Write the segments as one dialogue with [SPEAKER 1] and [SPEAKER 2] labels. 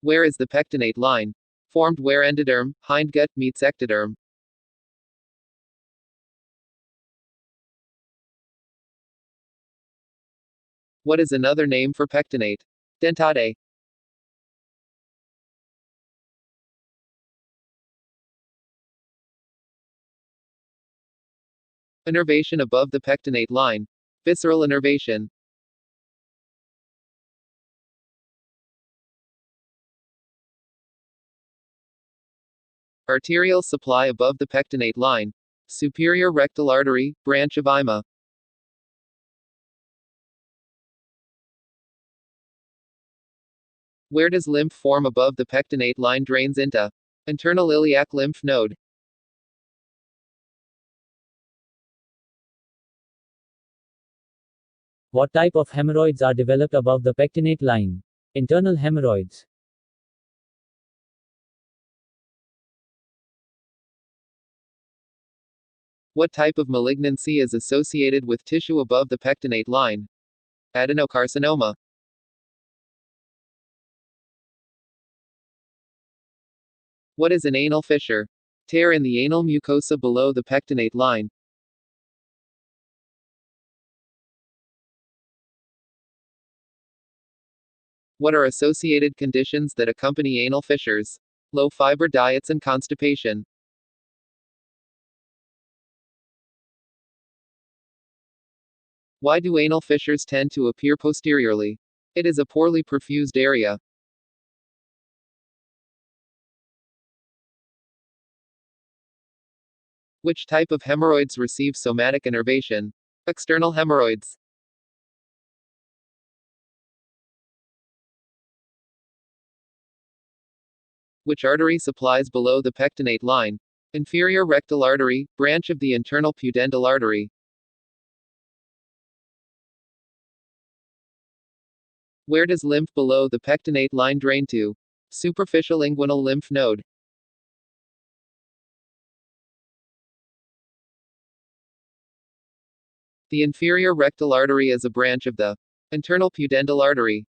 [SPEAKER 1] Where is the pectinate line? Formed where endoderm, hindgut, meets ectoderm. What is another name for pectinate? Dentate. Innervation above the pectinate line. Visceral innervation. Arterial supply above the pectinate line. Superior rectal artery, branch of IMA. Where does lymph form above the pectinate line drains into? Internal iliac lymph node.
[SPEAKER 2] What type of hemorrhoids are developed above the pectinate line? Internal hemorrhoids.
[SPEAKER 1] What type of malignancy is associated with tissue above the pectinate line? Adenocarcinoma. What is an anal fissure? Tear in the anal mucosa below the pectinate line. What are associated conditions that accompany anal fissures? Low fiber diets and constipation. Why do anal fissures tend to appear posteriorly? It is a poorly perfused area. Which type of hemorrhoids receive somatic innervation? External hemorrhoids. Which artery supplies below the pectinate line? Inferior rectal artery, branch of the internal pudendal artery. Where does lymph below the pectinate line drain to? Superficial inguinal lymph node. The inferior rectal artery is a branch of the internal pudendal artery.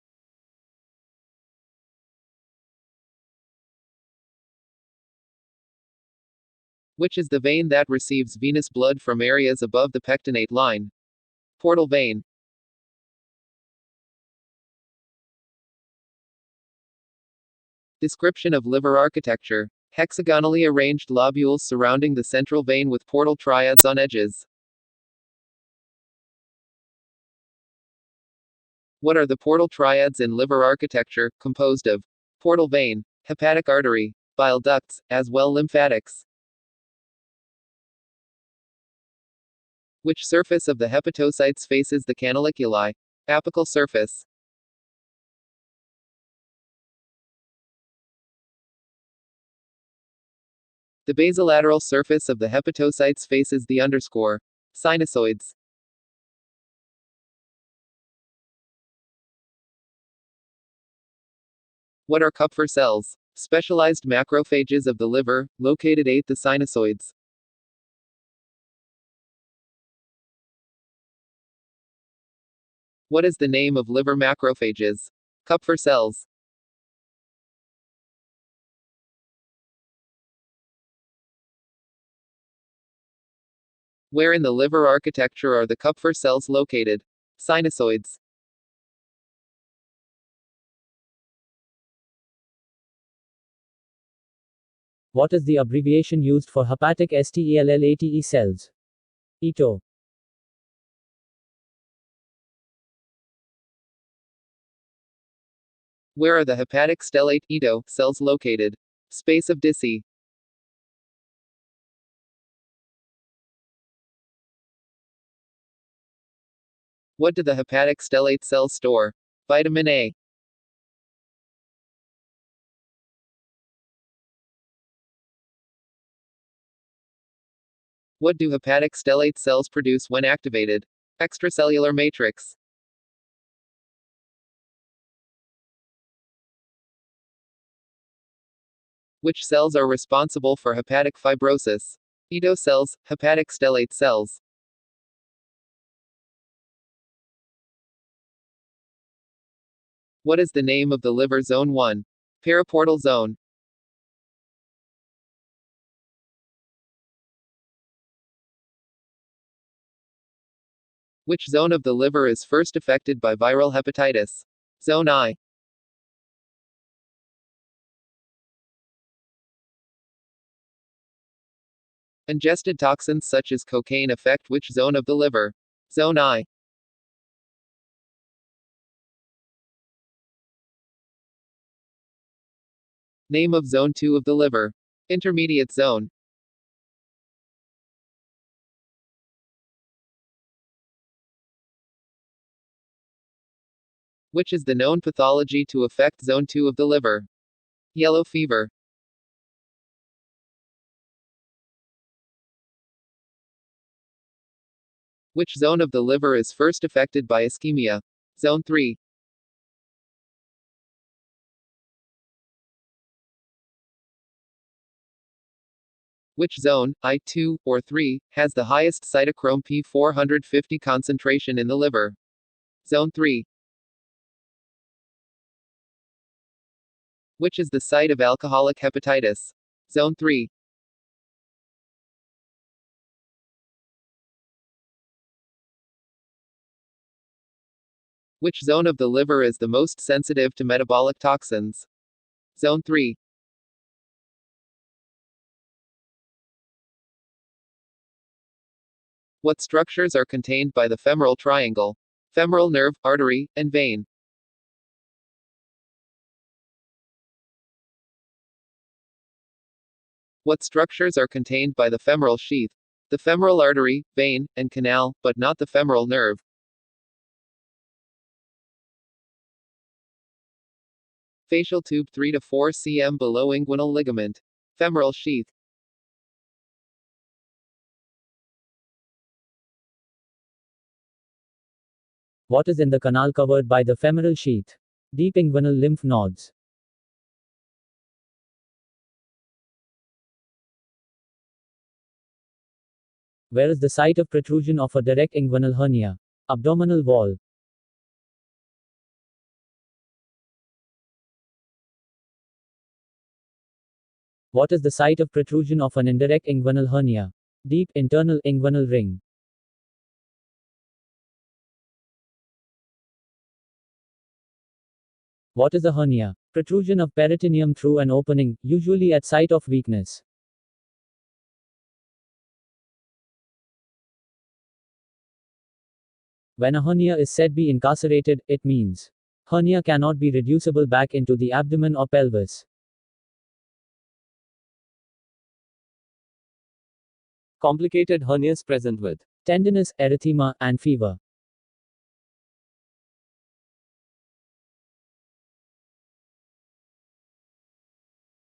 [SPEAKER 1] Which is the vein that receives venous blood from areas above the pectinate line? Portal vein. Description of liver architecture. Hexagonally arranged lobules surrounding the central vein with portal triads on edges. What are the portal triads in liver architecture, composed of portal vein, hepatic artery, bile ducts, as well lymphatics? Which surface of the hepatocytes faces the canaliculi? Apical surface. The basolateral surface of the hepatocytes faces the underscore. Sinusoids. What are Kupffer cells? Specialized macrophages of the liver, located at the sinusoids. What is the name of liver macrophages? Kupffer cells. Where in the liver architecture are the Kupffer cells located? Sinusoids.
[SPEAKER 2] What is the abbreviation used for hepatic STELLATE cells? ETO.
[SPEAKER 1] Where are the hepatic stellate (ETO) cells located? Space of Dicey. What do the hepatic stellate cells store? Vitamin A. What do hepatic stellate cells produce when activated? Extracellular matrix. Which cells are responsible for hepatic fibrosis? ETO cells, hepatic stellate cells. What is the name of the liver zone 1? Periportal zone. Which zone of the liver is first affected by viral hepatitis? Zone I. Ingested toxins such as cocaine affect which zone of the liver? Zone I. Name of Zone 2 of the liver. Intermediate zone. Which is the known pathology to affect Zone 2 of the liver? Yellow fever. Which zone of the liver is first affected by ischemia? Zone 3. Which zone, I2 or 3, has the highest cytochrome P450 concentration in the liver? Zone 3. Which is the site of alcoholic hepatitis? Zone 3. Which zone of the liver is the most sensitive to metabolic toxins? Zone 3. What structures are contained by the femoral triangle? Femoral nerve, artery, and vein. What structures are contained by the femoral sheath? The femoral artery, vein, and canal, but not the femoral nerve. Facial tube 3 to 4 cm below inguinal ligament. Femoral sheath.
[SPEAKER 2] What is in the canal covered by the femoral sheath? Deep inguinal lymph nodes. Where is the site of protrusion of a direct inguinal hernia? Abdominal wall. What is the site of protrusion of an indirect inguinal hernia? Deep internal inguinal ring. What is a hernia? Protrusion of peritoneum through an opening, usually at site of weakness. When a hernia is said be incarcerated, it means hernia cannot be reducible back into the abdomen or pelvis.
[SPEAKER 3] Complicated hernias present with
[SPEAKER 2] Tenderness, erythema, and fever.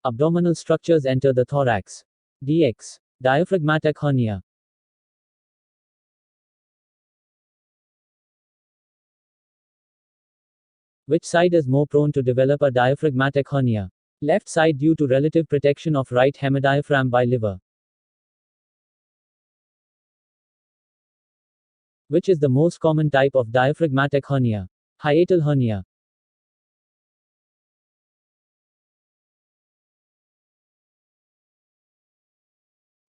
[SPEAKER 2] Abdominal structures enter the thorax. DX. Diaphragmatic hernia. Which side is more prone to develop a diaphragmatic hernia? Left side due to relative protection of right hemidiaphragm by liver. Which is the most common type of diaphragmatic hernia? Hiatal hernia.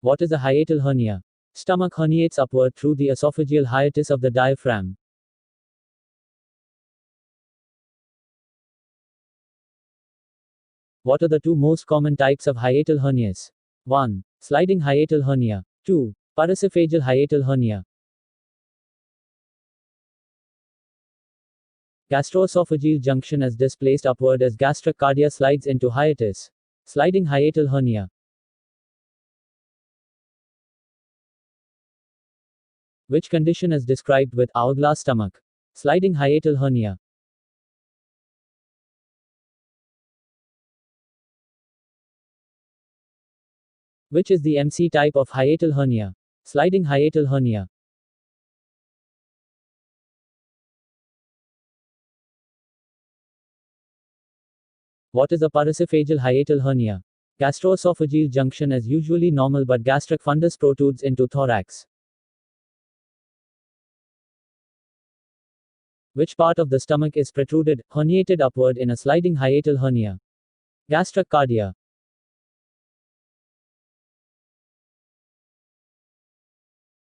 [SPEAKER 2] What is a hiatal hernia? Stomach herniates upward through the esophageal hiatus of the diaphragm. What are the two most common types of hiatal hernias? 1. Sliding hiatal hernia. 2. Parasophageal hiatal hernia. Gastroesophageal junction is displaced upward as gastric cardia slides into hiatus. Sliding hiatal hernia. Which condition is described with hourglass stomach? Sliding hiatal hernia. Which is the MC type of hiatal hernia? Sliding hiatal hernia. What is a parasophageal hiatal hernia? Gastroesophageal junction is usually normal but gastric fundus protrudes into thorax. Which part of the stomach is protruded, herniated upward in a sliding hiatal hernia? Gastrocardia.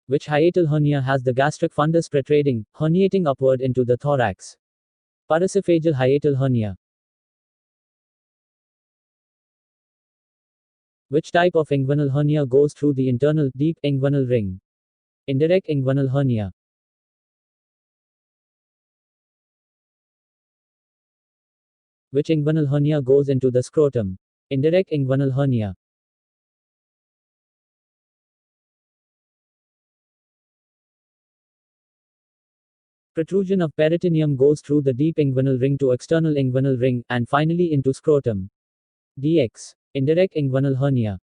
[SPEAKER 2] Which hiatal hernia has the gastric fundus protruding, herniating upward into the thorax? Parasophageal hiatal hernia. Which type of inguinal hernia goes through the internal, deep, inguinal ring? Indirect inguinal hernia. Which inguinal hernia goes into the scrotum? Indirect inguinal hernia. Protrusion of peritoneum goes through the deep inguinal ring to external inguinal ring, and finally into scrotum. DX. Indirect inguinal hernia.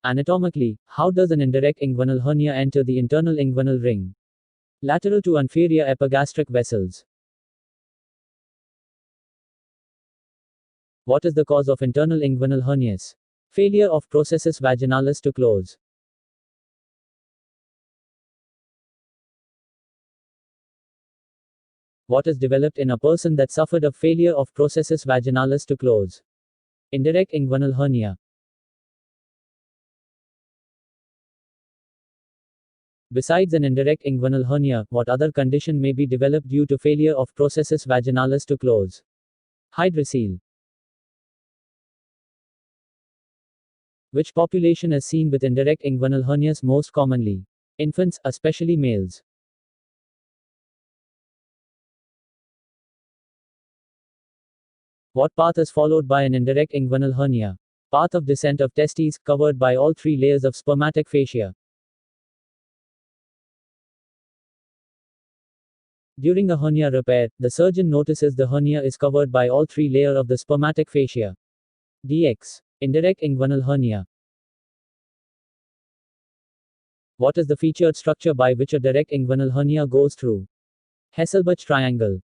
[SPEAKER 2] Anatomically, how does an indirect inguinal hernia enter the internal inguinal ring? Lateral to inferior epigastric vessels. What is the cause of internal inguinal hernias? Failure of processus vaginalis to close. What is developed in a person that suffered a failure of processus vaginalis to close? Indirect inguinal hernia. Besides an indirect inguinal hernia, what other condition may be developed due to failure of processus vaginalis to close? Hydrocele. Which population is seen with indirect inguinal hernias most commonly? Infants, especially males. What path is followed by an indirect inguinal hernia? Path of descent of testes, covered by all three layers of spermatic fascia. During a hernia repair, the surgeon notices the hernia is covered by all three layers of the spermatic fascia. DX. Indirect inguinal hernia. What is the featured structure by which a direct inguinal hernia goes through? Hasselbalch triangle.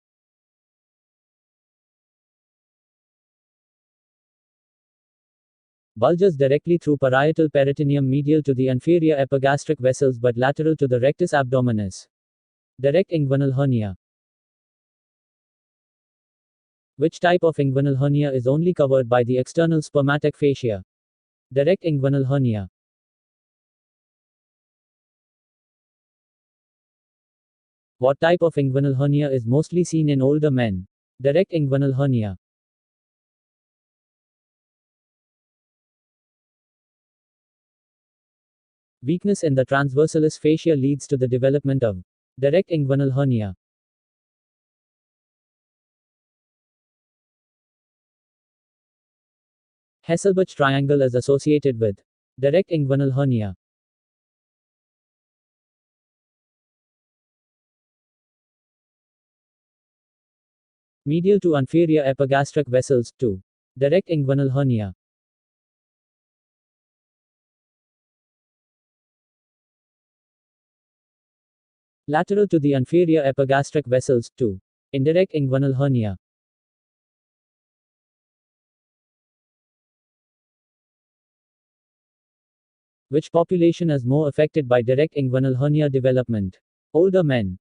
[SPEAKER 2] Bulges directly through parietal peritoneum medial to the inferior epigastric vessels but lateral to the rectus abdominis. Direct inguinal hernia. Which type of inguinal hernia is only covered by the external spermatic fascia? Direct inguinal hernia. What type of inguinal hernia is mostly seen in older men? Direct inguinal hernia. Weakness in the transversalis fascia leads to the development of direct inguinal hernia. Hasselbalch triangle is associated with direct inguinal hernia. Medial to inferior epigastric vessels, 2. Direct inguinal hernia. Lateral to the inferior epigastric vessels, 2. Indirect inguinal hernia. Which population is more affected by direct inguinal hernia development? Older men.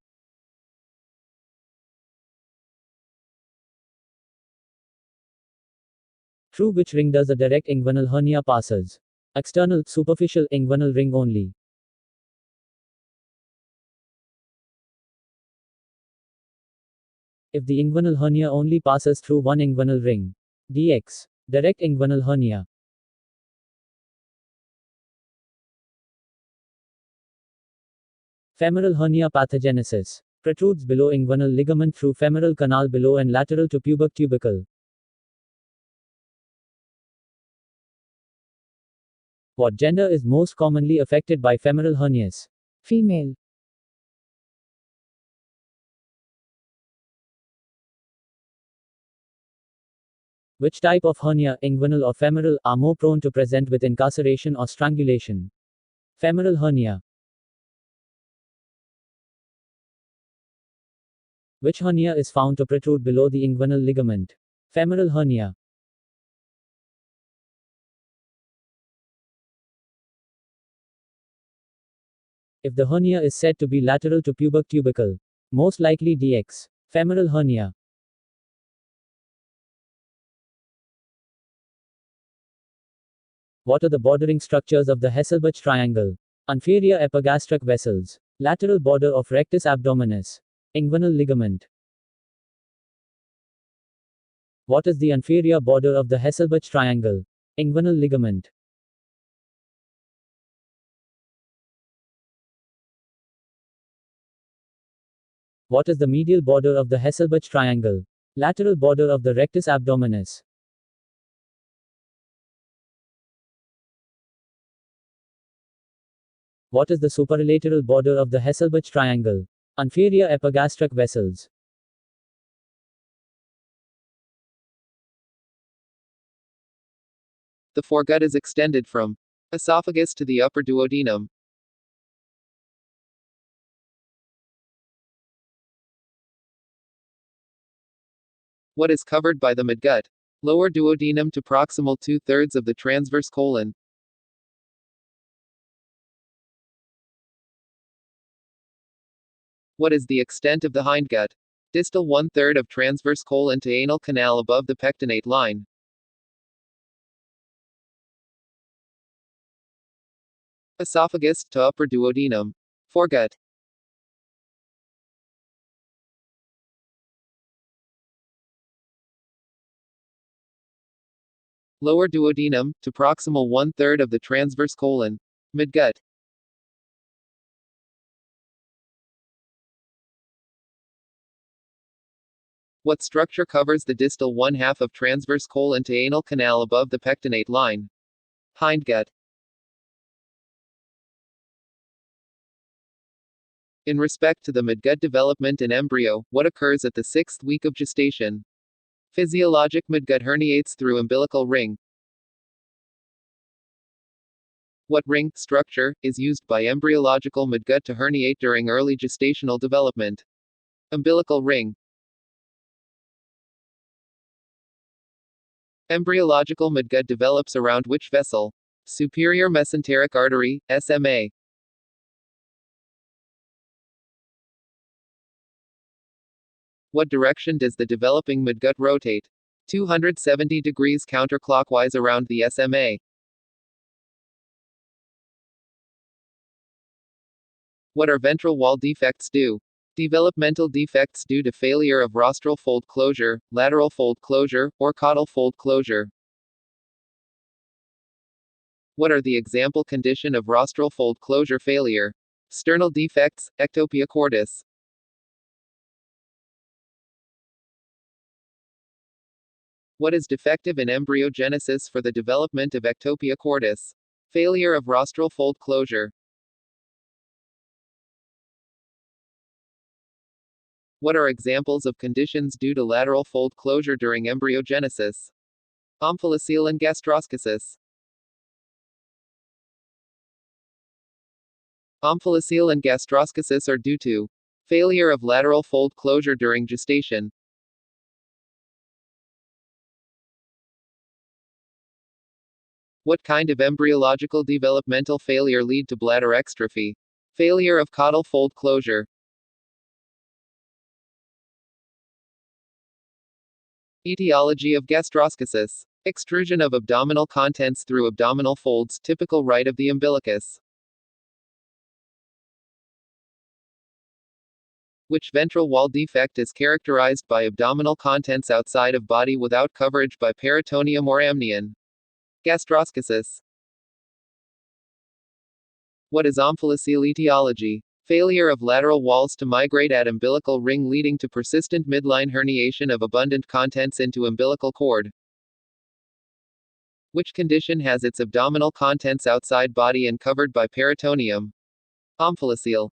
[SPEAKER 2] Through which ring does a direct inguinal hernia passes? External, superficial, inguinal ring only. If the inguinal hernia only passes through one inguinal ring. DX. Direct inguinal hernia. Femoral hernia pathogenesis. Protrudes below inguinal ligament through femoral canal below and lateral to pubic tubercle. What gender is most commonly affected by femoral hernias? Female. Which type of hernia, inguinal or femoral, are more prone to present with incarceration or strangulation? Femoral hernia. Which hernia is found to protrude below the inguinal ligament? Femoral hernia. If the hernia is said to be lateral to pubic tubercle, most likely DX. Femoral hernia. What are the bordering structures of the Hasselbalch triangle? Inferior epigastric vessels. Lateral border of rectus abdominis. Inguinal ligament. What is the inferior border of the Hasselbalch triangle? Inguinal ligament. What is the medial border of the Hasselbalch triangle? Lateral border of the rectus abdominis. What is the superlateral border of the Hasselbalch triangle? Inferior epigastric vessels.
[SPEAKER 1] The foregut is extended from esophagus to the upper duodenum. What is covered by the midgut? Lower duodenum to proximal 2/3 of the transverse colon. What is the extent of the hindgut? Distal 1/3 of transverse colon to anal canal above the pectinate line. Esophagus to upper duodenum. Foregut. Lower duodenum to proximal 1/3 of the transverse colon. Midgut. What structure covers the distal 1/2 of transverse colon to anal canal above the pectinate line? Hindgut. In respect to the midgut development in embryo, what occurs at the 6th week of gestation? Physiologic midgut herniates through umbilical ring. What ring structure is used by embryological midgut to herniate during early gestational development? Umbilical ring. Embryological midgut develops around which vessel? Superior mesenteric artery, SMA. What direction does the developing midgut rotate? 270 degrees counterclockwise around the SMA. What are ventral wall defects due? Developmental defects due to failure of rostral fold closure, lateral fold closure, or caudal fold closure. What are the example condition of rostral fold closure failure? Sternal defects, ectopia cordis. What is defective in embryogenesis for the development of ectopia cordis? Failure of rostral fold closure. What are examples of conditions due to lateral fold closure during embryogenesis? Omphalocele and gastroschisis. Omphalocele and gastroschisis are due to failure of lateral fold closure during gestation. What kind of embryological developmental failure lead to bladder exstrophy? Failure of caudal fold closure. Etiology of gastroschisis. Extrusion of abdominal contents through abdominal folds, typical right of the umbilicus. Which ventral wall defect is characterized by abdominal contents outside of body without coverage by peritoneum or amnion? Gastroschisis. What is omphalocele etiology? Failure of lateral walls to migrate at umbilical ring leading to persistent midline herniation of abundant contents into umbilical cord. Which condition has its abdominal contents outside body and covered by peritoneum? Omphalocele.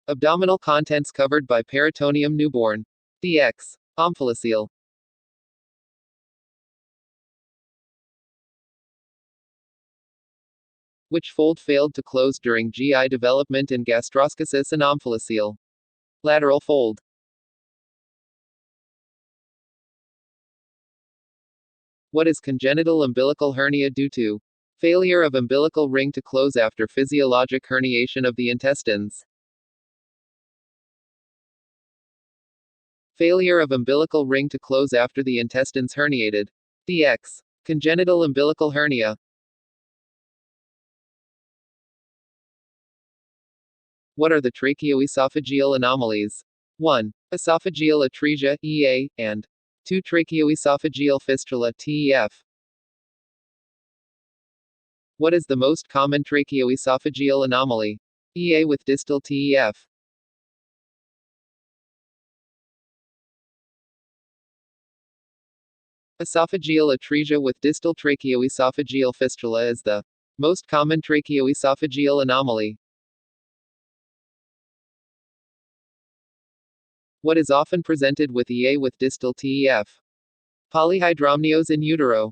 [SPEAKER 1] Abdominal contents covered by peritoneum newborn. DX. Omphalocele. Which fold failed to close during GI development in gastroschisis and omphalocele? Lateral fold. What is congenital umbilical hernia due to? Failure of umbilical ring to close after physiologic herniation of the intestines. Failure of umbilical ring to close after the intestines herniated. DX. Congenital umbilical hernia. What are the tracheoesophageal anomalies? 1. Esophageal atresia, EA, and 2. Tracheoesophageal fistula, TEF. What is the most common tracheoesophageal anomaly? EA with distal TEF. Esophageal atresia with distal tracheoesophageal fistula is the most common tracheoesophageal anomaly. What is often presented with EA with distal TEF? Polyhydramnios in utero.